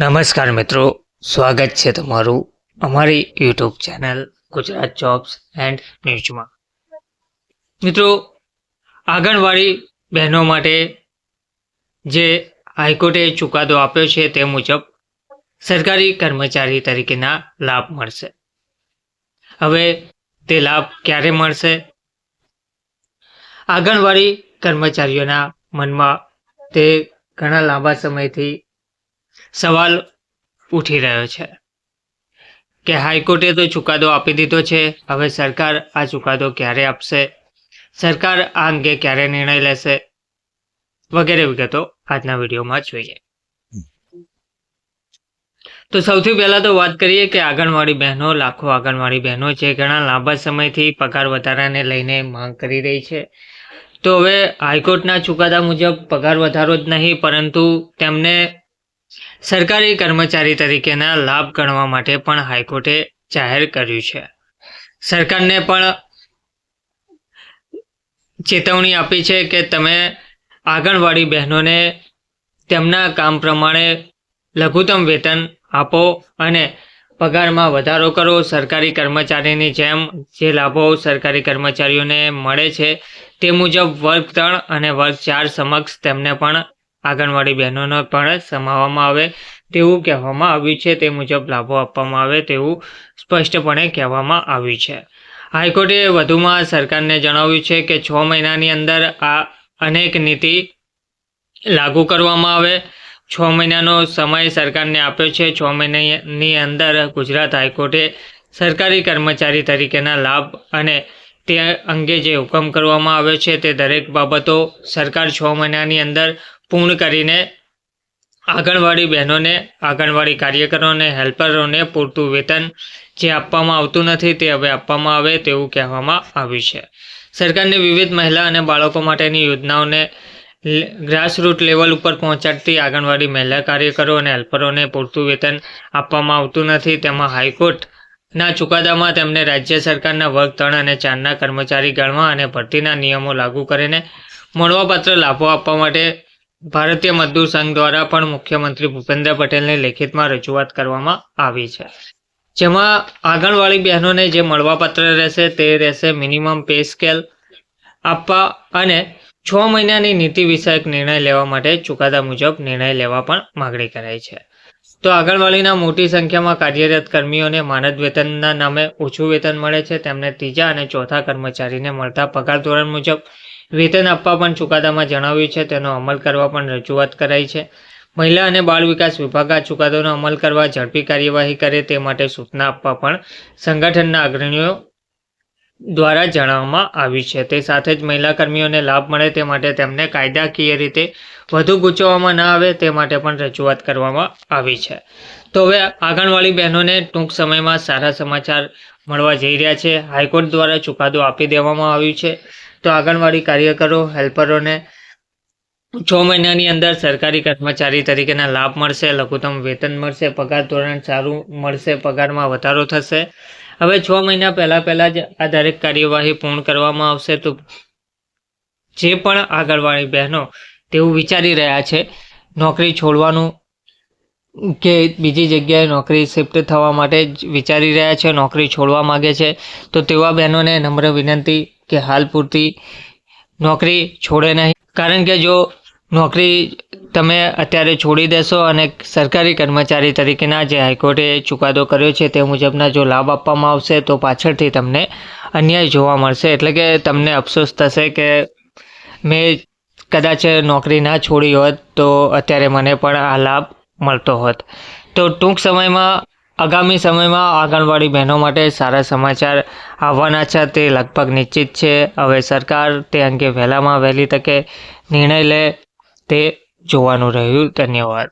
નમસ્કાર મિત્રો, સ્વાગત છે તમારું અમારી YouTube channel Gujarat jobs and ન્યૂઝમાં। મિત્રો, આંગણવાડી બહેનો માટે જે હાઈકોર્ટે ચુકાદો આપ્યો છે તે મુજબ સરકારી કર્મચારી તરીકેના લાભ મળશે। હવે તે લાભ ક્યારે મળશે? આંગણવાડી કર્મચારીઓના મનમાં તે ઘણા લાંબા સમયથી સવાલ ઉઠી રહ્યો છે કે હાઈકોર્ટે તો ચુકાદો આપી દીધો છે, હવે સરકાર આ ચુકાદો ક્યારે આપશે, સરકાર આ અંગે ક્યારે નિર્ણય લેશે, વગેરે વિગતો આજના વિડીયોમાં જોઈએ। તો સૌથી પહેલા તો વાત કરીએ કે આંગણવાડી બહેનો, લાખો આંગણવાડી બહેનો જે ઘણા લાંબા સમયથી પગાર વધારાને લઈને માંગ કરી રહી છે। તો હવે હાઈકોર્ટના ચુકાદા મુજબ પગાર વધારો જ નહીં, પરંતુ તેમને સરકારી કર્મચારી તરીકેના લાભ ગણવા માટે પણ હાઈકોર્ટે જાહેર કર્યું છે। સરકારને પણ ચેતવણી આપી છે કે તમે આંગણવાડી બહેનોને તેમના કામ પ્રમાણે લઘુત્તમ વેતન આપો અને પગારમાં વધારો કરો। સરકારી કર્મચારીની જેમ જે લાભો સરકારી કર્મચારીઓને મળે છે તે મુજબ વર્ગ 3 અને વર્ગ 4 સમક્ષ તેમને પણ આંગણવાડી બહેનોને પણ સમાવવામાં આવે તેવું કહેવામાં આવ્યું છે। તે મુજબ લાભો આપવામાં આવે તેવું સ્પષ્ટપણે કહેવામાં આવ્યું છે। હાઈકોર્ટે વધુમાં સરકારને જણાવ્યું છે કે 6 મહિનાની અંદર આ અનેક નીતિ લાગુ કરવામાં આવે। 6 મહિનાનો સમય સરકારને આપ્યો છે। 6 મહિનાની અંદર ગુજરાત હાઈકોર્ટે સરકારી કર્મચારી તરીકેના લાભ અને તે અંગે જે હુકમ કરવામાં આવ્યો છે તે દરેક બાબતો સરકાર 6 મહિનાની અંદર પૂર્ણ કરીને આંગણવાડી બહેનોને, આંગણવાડી કાર્યકરોને, હેલ્પરોને પૂરતું વેતન જે આપવામાં આવતું નથી તે હવે આપવામાં આવે તેવું કહેવામાં આવ્યું છે। સરકારની વિવિધ મહિલા અને બાળકો માટેની યોજનાઓને ગ્રાસરૂટ લેવલ ઉપર પહોંચાડતી આંગણવાડી મહિલા કાર્યકરો અને હેલ્પરોને પૂરતું વેતન આપવામાં આવતું નથી, તેમાં હાઈકોર્ટના ચુકાદામાં તેમને રાજ્ય સરકારના વર્ગ 3 અને 4ના કર્મચારી ગણવા અને ભરતીના નિયમો લાગુ કરીને મળવાપાત્ર લાભો આપવા માટે ભારતીય મજદૂર સંઘ દ્વારા પણ મુખ્યમંત્રી ભૂપેન્દ્ર પટેલને લેખિતમાં રજૂઆત કરવામાં આવી છે, જેમાં આંગણવાડી બહેનોને જે મળવાપાત્ર રહેશે તે રહેશે મિનિમમ પે સ્કેલ આપવા અને 6 મહિનાની નીતિ વિષયક નિર્ણય લેવા માટે ચુકાદા મુજબ નિર્ણય લેવા પણ માગણી કરાઈ છે। તો આંગણવાડીના મોટી સંખ્યામાં કાર્યરત કર્મીઓને માનદ વેતનના નામે ઓછું વેતન મળે છે, તેમને ત્રીજા અને ચોથા કર્મચારીને મળતા પગાર ધોરણ મુજબ વેતન આપવા પણ ચુકાદામાં જણાવ્યું છે, તેનો અમલ કરવા પણ રજૂઆત કરાઈ છે। મહિલા અને બાળ વિકાસ વિભાગ આ ચુકાદાનો અમલ કરવા ઝડપી કાર્યવાહી કરે તે માટે સૂચના આપવા પણ સંગઠનના અગ્રણીઓ દ્વારા જણાવવામાં આવ્યું છે। તે સાથે જ મહિલા કર્મીઓને લાભ મળે તે માટે તેમને કાયદાકીય રીતે વધુ ગૂંચવવામાં ન આવે તે માટે પણ રજૂઆત કરવામાં આવી છે। તો હવે આંગણવાડી બહેનોને ટૂંક સમયમાં સારા સમાચાર મળવા જઈ રહ્યા છે। હાઈકોર્ટ દ્વારા ચુકાદો આપી દેવામાં આવ્યું છે। તો આંગણવાડી કાર્યકરો, હેલ્પરોને 6 મહિનાની અંદર સરકારી કર્મચારી તરીકેના લાભ મળશે, લઘુત્તમ વેતન મળશે, પગાર ધોરણ સારું મળશે, પગારમાં વધારો થશે। હવે 6 મહિના પહેલાં જ આ દરેક કાર્યવાહી પૂર્ણ કરવામાં આવશે। તો જે પણ આંગણવાડી બહેનો તેવું વિચારી રહ્યા છે નોકરી છોડવાનું કે બીજી જગ્યાએ નોકરી શિફ્ટ થવા માટે જ વિચારી રહ્યા છે, નોકરી છોડવા માગે છે, તો તેવા બહેનોને નમ્ર વિનંતી કે હાલ પૂરતી નોકરી છોડે નહીં, કારણ કે જો નોકરી તમે અત્યારે છોડી દેશો અને સરકારી કર્મચારી તરીકેના જે હાઈકોર્ટે ચુકાદો કર્યો છે તે મુજબના જો લાભ આપવામાં આવશે તો પાછળથી તમને અન્યાય જોવા મળશે, એટલે કે તમને અફસોસ થશે કે મેં કદાચ નોકરી ના છોડી હોત તો અત્યારે મને પણ આ લાભ મળતો હોત। તો ટૂંક સમયમાં, આગામી સમયમાં આંગણવાડી બહેનો માટે સારા સમાચાર આવવાના છે તે લગભગ નિશ્ચિત છે। હવે સરકાર તે અંગે વહેલામાં વહેલી તકે નિર્ણય લે તે જોવાનું રહ્યું। ધન્યવાદ।